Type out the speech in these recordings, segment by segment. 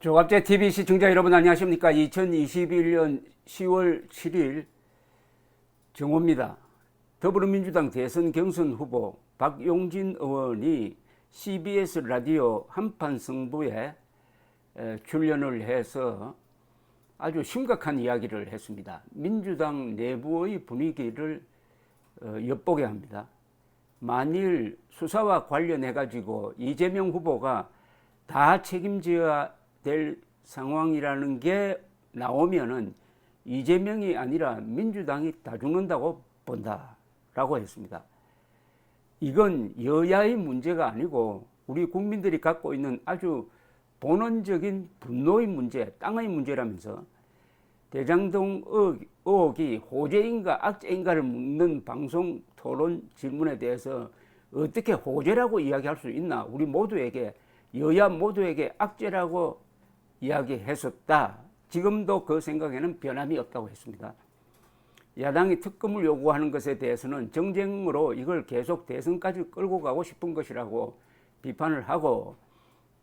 조갑제 TV 시청자 여러분 안녕하십니까? 2021년 10월 7일 정오입니다. 더불어민주당 대선 경선 후보 박용진 의원이 CBS 라디오 한판 승부에 출연을 해서 아주 심각한 이야기를 했습니다. 민주당 내부의 분위기를 엿보게 합니다. 만일 수사와 관련해 가지고 이재명 후보가 다 책임져야 될 상황이라는 게 나오면은 이재명이 아니라 민주당이 다 죽는다고 본다라고 했습니다. 이건 여야의 문제가 아니고 우리 국민들이 갖고 있는 아주 본원적인 분노의 문제, 땅의 문제라면서 대장동 의혹이 호재인가 악재인가를 묻는 방송 토론 질문에 대해서 어떻게 호재라고 이야기할 수 있나, 우리 모두에게, 여야 모두에게 악재라고 이야기했었다. 지금도 그 생각에는 변함이 없다고 했습니다. 야당이 특검을 요구하는 것에 대해서는 정쟁으로 이걸 계속 대선까지 끌고 가고 싶은 것이라고 비판을 하고,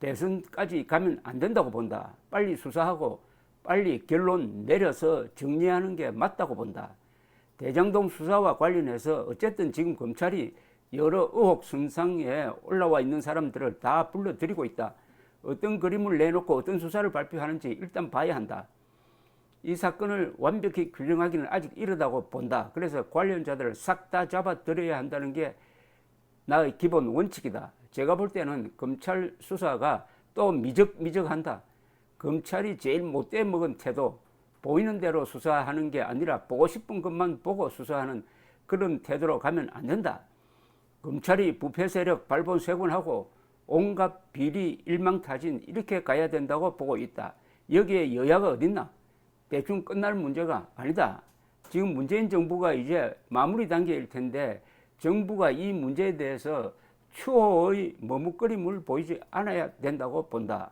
대선까지 가면 안 된다고 본다. 빨리 수사하고 빨리 결론 내려서 정리하는 게 맞다고 본다. 대장동 수사와 관련해서 어쨌든 지금 검찰이 여러 의혹 선상에 올라와 있는 사람들을 다 불러들이고 있다. 어떤 그림을 내놓고 어떤 수사를 발표하는지 일단 봐야 한다. 이 사건을 완벽히 규정하기는 아직 이르다고 본다. 그래서 관련자들을 싹 다 잡아들여야 한다는 게 나의 기본 원칙이다. 제가 볼 때는 검찰 수사가 또 미적한다. 검찰이 제일 못돼 먹은 태도, 보이는 대로 수사하는 게 아니라 보고 싶은 것만 보고 수사하는 그런 태도로 가면 안 된다. 검찰이 부패 세력 발본색원하고 온갖 비리 일망타진 이렇게 가야 된다고 보고 있다. 여기에 여야가 어딨나? 대충 끝날 문제가 아니다. 지금 문재인 정부가 이제 마무리 단계일 텐데 정부가 이 문제에 대해서 추호의 머뭇거림을 보이지 않아야 된다고 본다.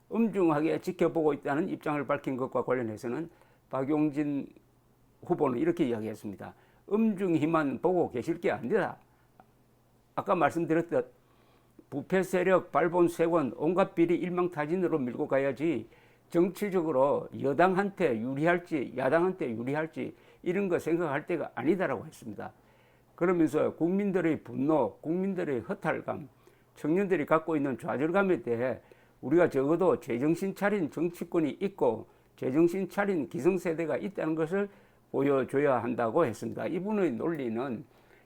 엄중하게 지켜보고 있다는 입장을 밝힌 것과 관련해서는 박용진 후보는 이렇게 이야기했습니다. 엄중히만 보고 계실 게 아니라 아까 말씀드렸듯 부패 세력 발본색원 온갖 비리 일망타진으로 밀고 가야지 정치적으로 여당한테 유리할지 야당한테 유리할지 이런 거 생각할 때가 아니다라고 했습니다. 그러면서 국민들의 분노, 국민들의 허탈감, 청년들이 갖고 있는 좌절감에 대해 우리가 적어도 제정신 차린 정치권이 있고 제정신 차린 기성세대가 있다는 것을 보여줘야 한다고 했습니다. 이분의 논리는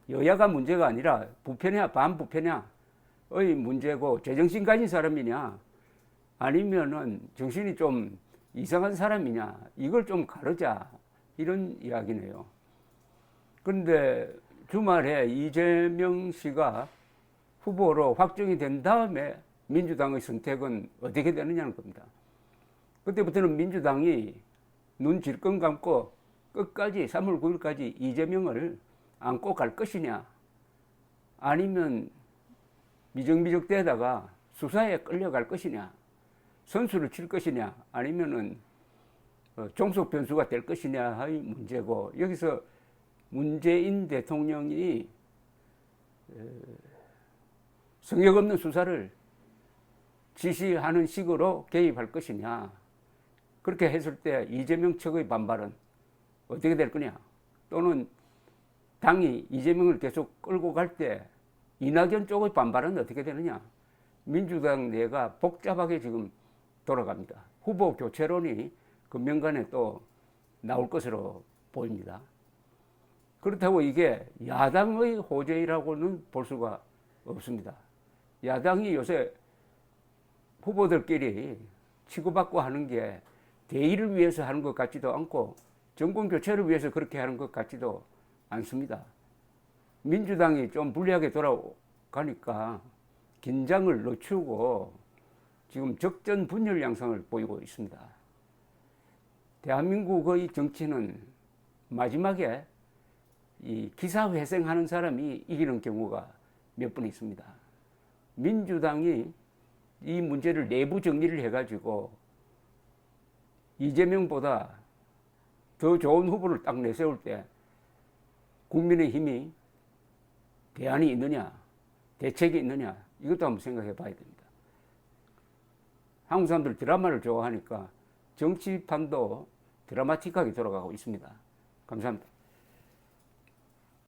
여야가 문제가 아니라 부패냐 반부패냐의 문제고, 제정신 가진 사람이냐 아니면은 정신이 좀 이상한 사람이냐, 이걸 좀 가르자, 이런 이야기네요. 그런데 주말에 이재명 씨가 후보로 확정이 된 다음에 민주당의 선택은 어떻게 되느냐는 겁니다. 그때부터는 민주당이 눈 질끈 감고 끝까지 3월 9일까지 이재명을 안고 갈 것이냐, 아니면 미적미적대다가 수사에 끌려갈 것이냐, 선수를 칠 것이냐, 아니면은 종속 변수가 될 것이냐의 문제고, 여기서 문재인 대통령이 성역 없는 수사를 지시하는 식으로 개입할 것이냐, 그렇게 했을 때 이재명 측의 반발은 어떻게 될 거냐, 또는 당이 이재명을 계속 끌고 갈 때 이낙연 쪽의 반발은 어떻게 되느냐. 민주당 내가 복잡하게 지금 돌아갑니다. 후보 교체론이 금명간에 또 나올 것으로 보입니다. 그렇다고 이게 야당의 호재라고는 볼 수가 없습니다. 야당이 요새 후보들끼리 치고받고 하는 게 대의를 위해서 하는 것 같지도 않고 정권 교체를 위해서 그렇게 하는 것 같지도 않습니다. 민주당이 좀 불리하게 돌아가니까 긴장을 늦추고 지금 적전 분열 양상을 보이고 있습니다. 대한민국의 정치는 마지막에 이 기사회생하는 사람이 이기는 경우가 몇 번 있습니다. 민주당이 이 문제를 내부 정리를 해가지고 이재명보다 더 좋은 후보를 딱 내세울 때 국민의힘이 대안이 있느냐, 대책이 있느냐, 이것도 한번 생각해 봐야 됩니다. 한국 사람들 드라마를 좋아하니까 정치판도 드라마틱하게 돌아가고 있습니다. 감사합니다.